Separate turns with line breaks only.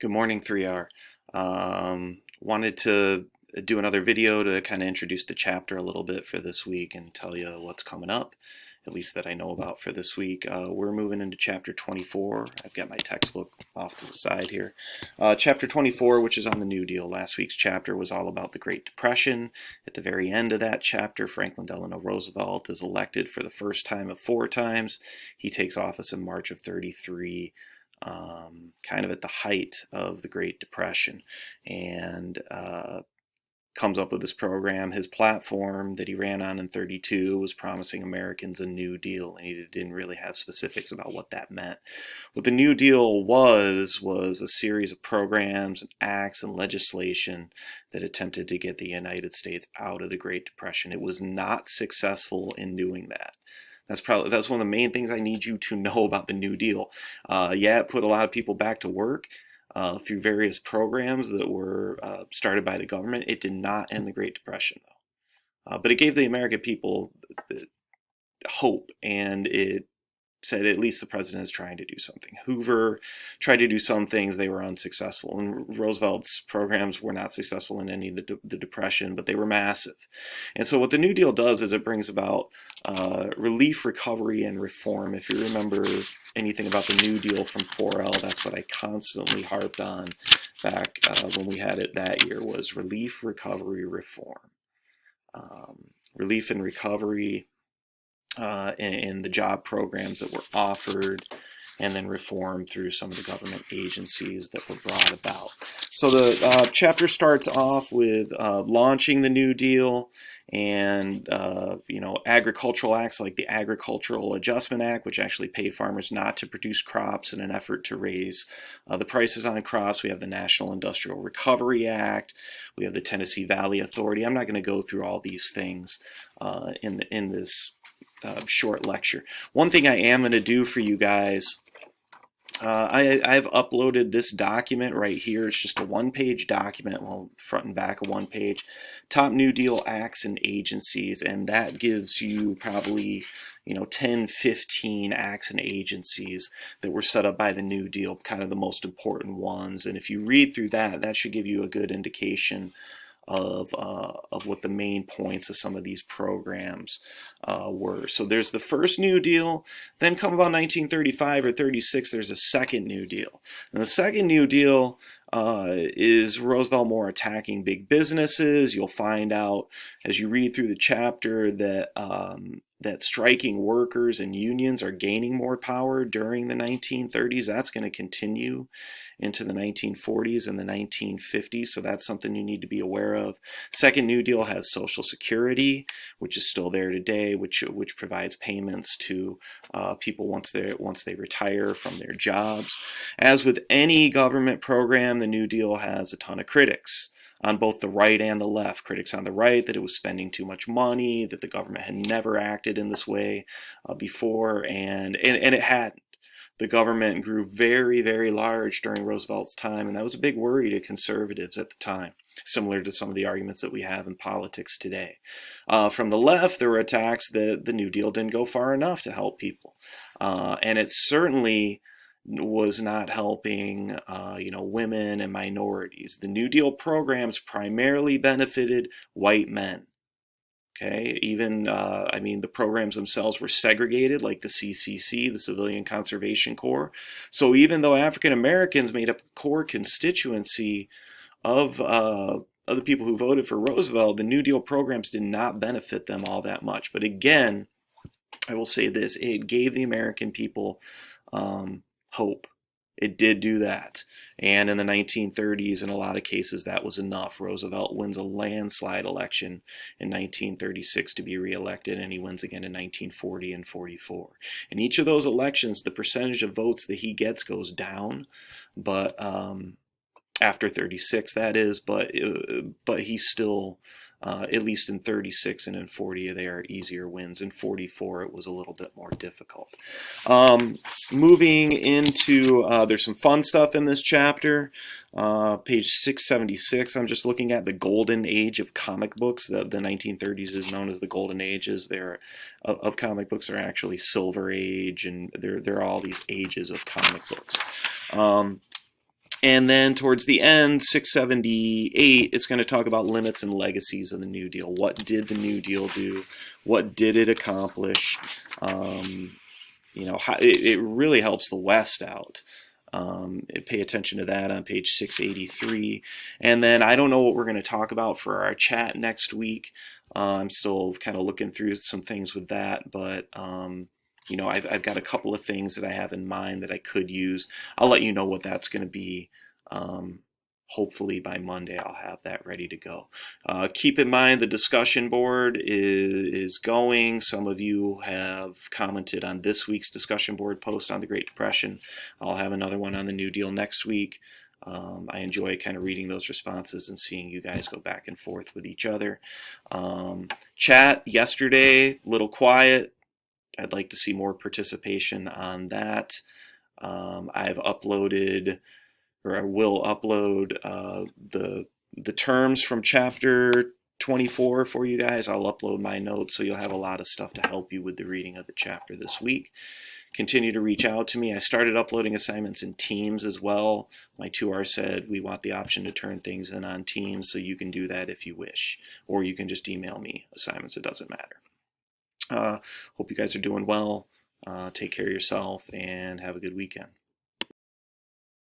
Good morning, 3R. Wanted to do another video to kind of introduce the chapter a little bit for this week and tell you what's coming up, at least that I know about for this week. We're moving into chapter 24. I've got my textbook off to the side here. Chapter 24, which is on the New Deal. Last week's chapter was all about the Great Depression. At the very end of that chapter, Franklin Delano Roosevelt is elected for the first time of 4 times. He takes office in March of 33. Kind of at the height of the Great Depression, and comes up with this program. His platform that he ran on in 32 was promising Americans a New Deal, and he didn't really have specifics about what that meant. What the New Deal was a series of programs and acts and legislation that attempted to get the United States out of the Great Depression. It was not successful in doing that. That's one of the main things I need you to know about the New Deal. Yeah, it put a lot of people back to work through various programs that were started by the government. It did not end the Great Depression, though. But it gave the American people hope, and it said at least the president is trying to do something. Hoover tried to do some things, they were unsuccessful, and Roosevelt's programs were not successful in any of the Depression, but they were massive. And so what the New Deal does is it brings about relief, recovery, and reform. If you remember anything about the New Deal from 4L, that's what I constantly harped on back when we had it that year, was relief, recovery, reform. Relief and recovery, and the job programs that were offered, and then reform through some of the government agencies that were brought about. So the chapter starts off with launching the New Deal and agricultural acts like the Agricultural Adjustment Act, which actually paid farmers not to produce crops in an effort to raise the prices on crops. We have the National Industrial Recovery Act. We have the Tennessee Valley Authority. I'm not going to go through all these things in this short lecture. One thing I am going to do for you guys, I've uploaded this document right here. It's just a one-page document, well, front and back of one page, top New Deal acts and agencies, and that gives you probably 10, 15 acts and agencies that were set up by the New Deal, kind of the most important ones. And if you read through that, that should give you a good indication of what the main points of some of these programs were. So there's the first New Deal, then come about 1935 or 36, there's a second New Deal. And the second New Deal is Roosevelt more attacking big businesses. You'll find out as you read through the chapter that that striking workers and unions are gaining more power during the 1930s. That's going to continue into the 1940s and the 1950s, so that's something you need to be aware of. Second New Deal has Social Security, which is still there today, which provides payments to people once they retire from their jobs. As with any government program, the New Deal has a ton of critics on both the right and the left. Critics on the right that it was spending too much money, that the government had never acted in this way before, and it hadn't. The government grew very, very large during Roosevelt's time, and that was a big worry to conservatives at the time, similar to some of the arguments that we have in politics today. From the left, there were attacks that the New Deal didn't go far enough to help people, and it certainly was not helping women and minorities. The New Deal programs primarily benefited white men. Okay, even the programs themselves were segregated, like the CCC, the Civilian Conservation Corps. So even though African Americans made up a core constituency of the people who voted for Roosevelt, the New Deal programs did not benefit them all that much. But again, I will say this: it gave the American people hope. It did do that. And in the 1930s, in a lot of cases, that was enough. Roosevelt wins a landslide election in 1936 to be reelected, and he wins again in 1940 and 44. In each of those elections, the percentage of votes that he gets goes down, but after 36, that is, but he's still, at least in 36 and in 40, they are easier wins. In 44, it was a little bit more difficult. Moving into, there's some fun stuff in this chapter. Page 676, I'm just looking at the golden age of comic books. The 1930s is known as the golden ages. Of comic books are actually silver age, and there are all these ages of comic books. And then towards the end, 678, it's going to talk about limits and legacies of the New Deal. What did the New Deal do? What did it accomplish? It really helps the West out. Pay attention to that on page 683. And then I don't know what we're going to talk about for our chat next week. I'm still kind of looking through some things with that, but I've got a couple of things that I have in mind that I could use. I'll let you know what that's going to be. Hopefully by Monday I'll have that ready to go. Keep in mind the discussion board is going. Some of you have commented on this week's discussion board post on the Great Depression. I'll have another one on the New Deal next week. I enjoy kind of reading those responses and seeing you guys go back and forth with each other. Chat yesterday, a little quiet. I'd like to see more participation on that. I've uploaded, or I will upload, the terms from chapter 24 for you guys. I'll upload my notes, so you'll have a lot of stuff to help you with the reading of the chapter this week. Continue to reach out to me. I started uploading assignments in Teams as well. My 2R said we want the option to turn things in on Teams, so you can do that if you wish, or you can just email me assignments. It doesn't matter. Hope you guys are doing well. Take care of yourself and have a good weekend.